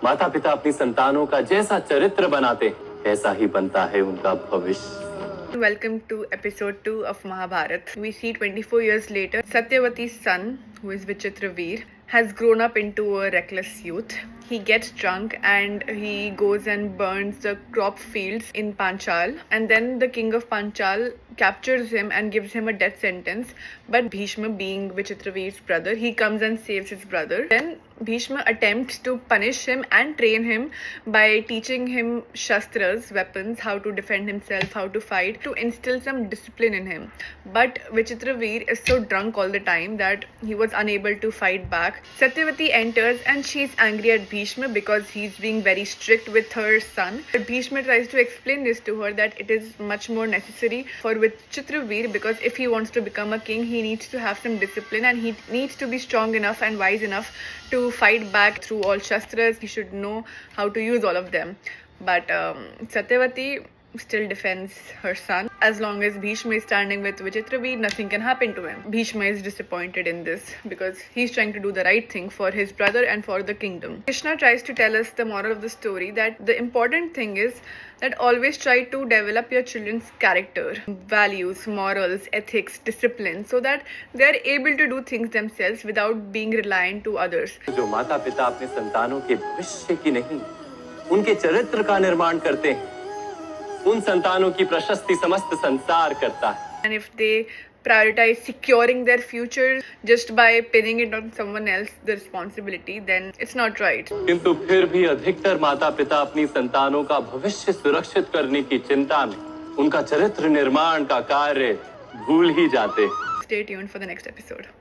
माता पिता अपनी संतानों का जैसा चरित्र बनाते ऐसा ही बनता है उनका भविष्य। Welcome to episode 2 of Mahabharata. We see 24 years later, Satyavati's son, who is Vichitraveer, has grown up into a reckless youth. He gets drunk and he goes and burns the crop fields in Panchal. And then the king of Panchal captures him and gives him a death sentence. But Bhishma, being Vichitraveer's brother, he comes and saves his brother. Then Bhishma attempts to punish him and train him by teaching him shastras, weapons, how to defend himself, how to fight, to instill some discipline in him. But Vichitraveer is so drunk all the time that he was unable to fight back. Satyavati enters and she's angry at Bhishma because he's being very strict with her son. But Bhishma tries to explain this to her that it is much more necessary for Vichitraveer, because if he wants to become a king, he needs to have some discipline and he needs to be strong enough and wise enough to fight back through all shastras. He should know how to use all of them. But Satyavati still defends her son. As long as Bhishma is standing with Vichitraveer, nothing can happen to him. Bhishma is disappointed in this because he's trying to do the right thing for his brother and for the kingdom. Krishna tries to tell us the moral of the story that the important thing is that always try to develop your children's character, values, morals, ethics, discipline, so that they are able to do things themselves without being reliant to others. जो माता पिता अपने संतानों के भविष्य की नहीं, उनके चरित्र का निर्माण करते हैं, उन संतानों की प्रशस्ति समस्त संसार करता है. And if they prioritize securing their future just by pinning it on someone else, the responsibility, then it's not right. किंतु फिर भी अधिकतर माता पिता अपनी संतानों का भविष्य सुरक्षित करने की चिंता में उनका चरित्र निर्माण का कार्य भूल ही जाते हैं. Stay tuned for the next episode.